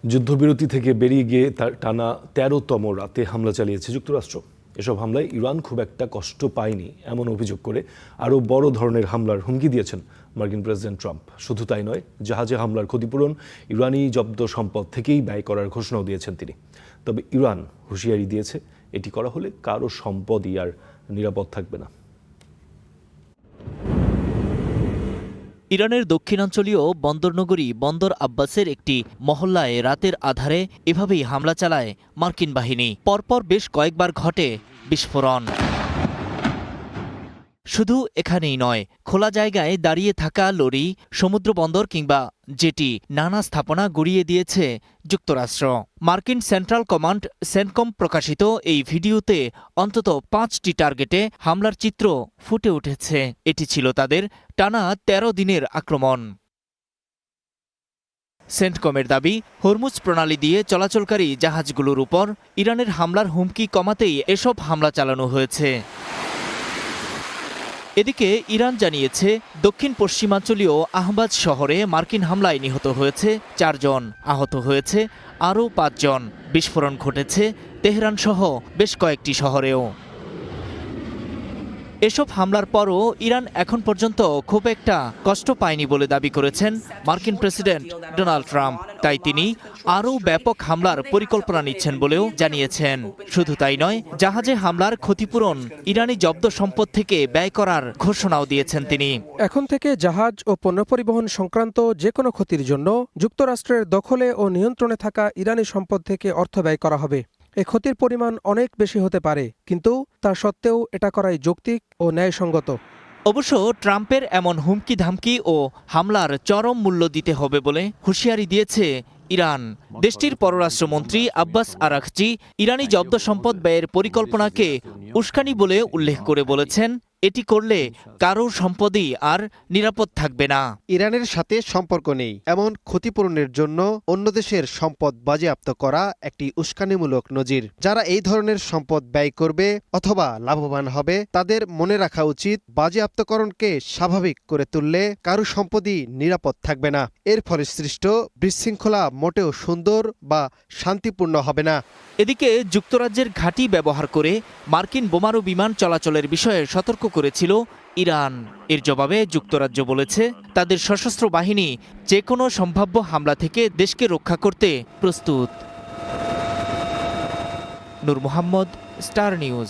যুদ্ধবিরতি থেকে বেরিয়ে গিয়ে তার টানা ১৩তম রাতে হামলা চালিয়েছে যুক্তরাষ্ট্র। এসব হামলায় ইরান খুব একটা কষ্ট পায়নি এমন অভিযোগ করে আরও বড় ধরনের হামলার হুমকি দিয়েছেন মার্কিন প্রেসিডেন্ট ট্রাম্প। শুধু তাই নয়, জাহাজে হামলার ক্ষতিপূরণ ইরানি জব্দ সম্পদ থেকেই ব্যয় করার ঘোষণাও দিয়েছেন তিনি। তবে ইরান হুঁশিয়ারি দিয়েছে, এটি করা হলে কারো সম্পদই আর নিরাপদ থাকবে না। ইরানের দক্ষিণাঞ্চলীয় বন্দরনগরী বন্দর আব্বাসের একটি মহল্লায় রাতের আধারে এভাবেই হামলা চালায় মার্কিন বাহিনী। পরপর বেশ কয়েকবার ঘটে বিস্ফোরণ। শুধু এখানেই নয়, খোলা জায়গায় দাঁড়িয়ে থাকা লরি, সমুদ্র বন্দর কিংবা জেটি, নানা স্থাপনা গুড়িয়ে দিয়েছে যুক্তরাষ্ট্র। মার্কিন সেন্ট্রাল কমান্ড সেন্টকম প্রকাশিত এই ভিডিওতে অন্তত ৫টি টার্গেটে হামলার চিত্র ফুটে উঠেছে। এটি ছিল তাদের টানা ১৩ দিনের আক্রমণ। সেন্টকমের দাবি, হরমুজ প্রণালী দিয়ে চলাচলকারী জাহাজগুলোর উপর ইরানের হামলার হুমকি কমাতেই এসব হামলা চালানো হয়েছে। এদিকে ইরান জানিয়েছে, দক্ষিণ পশ্চিমাঞ্চলীয় আহবাজ শহরে মার্কিন হামলায় নিহত হয়েছে ৪ জন, আহত হয়েছে আরও ৫ জন। বিস্ফোরণ ঘটেছে তেহরান সহ বেশ কয়েকটি শহরেও। এসব হামলার পরও ইরান এখন পর্যন্ত খুব একটা কষ্ট পায়নি বলে দাবি করেছেন মার্কিন প্রেসিডেন্ট ডোনাল্ড ট্রাম্প। তাই তিনি আরও ব্যাপক হামলার পরিকল্পনা নিচ্ছেন বলেও জানিয়েছেন। শুধু তাই নয়, জাহাজে হামলার ক্ষতিপূরণ ইরানি জব্দ সম্পদ থেকে ব্যয় করার ঘোষণাও দিয়েছেন তিনি। এখন থেকে জাহাজ ও পণ্য পরিবহন সংক্রান্ত যে কোনো ক্ষতির জন্য যুক্তরাষ্ট্রের দখলে ও নিয়ন্ত্রণে থাকা ইরানি সম্পদ থেকে অর্থ ব্যয় করা হবে। এ ক্ষতির পরিমাণ অনেক বেশি হতে পারে, কিন্তু তা সত্ত্বেও এটা করাই যৌক্তিক ও ন্যায়সঙ্গত। অবশ্য ট্রাম্পের এমন হুমকি ধামকি ও হামলার চরম মূল্য দিতে হবে বলে হুঁশিয়ারি দিয়েছে ইরান। দেশটির পররাষ্ট্রমন্ত্রী আব্বাস আরাকচি ইরানি জব্দ সম্পদ ব্যয়ের পরিকল্পনাকে উস্কানি বলে উল্লেখ করে বলেছেন, এটি করলে কারোর সম্পদই আর নিরাপদ থাকবে না। ইরানের সাথে সম্পর্ক নেই এমন ক্ষতিপূরণের জন্য অন্য দেশের সম্পদ বাজেয়াপ্ত করা একটি উস্কানিমূলক নজির। যারা এই ধরনের সম্পদ ব্যয় করবে অথবা লাভবান হবে, তাদের মনে রাখা উচিত, বাজেয়াপ্তকরণকে স্বাভাবিক করে তুললে কারো সম্পদই নিরাপদ থাকবে না। এর ফলে সৃষ্ট বিশৃঙ্খলা মোটেও সুন্দর বা শান্তিপূর্ণ হবে না। এদিকে যুক্তরাজ্যের ঘাঁটি ব্যবহার করে মার্কিন বোমারু বিমান চলাচলের বিষয়ে সতর্ক করেছিল ইরান। এর জবাবে যুক্তরাজ্য বলেছে, তাদের সশস্ত্র বাহিনী যে কোনো সম্ভাব্য হামলা থেকে দেশকে রক্ষা করতে প্রস্তুত। নূর মোহাম্মদ, স্টার নিউজ।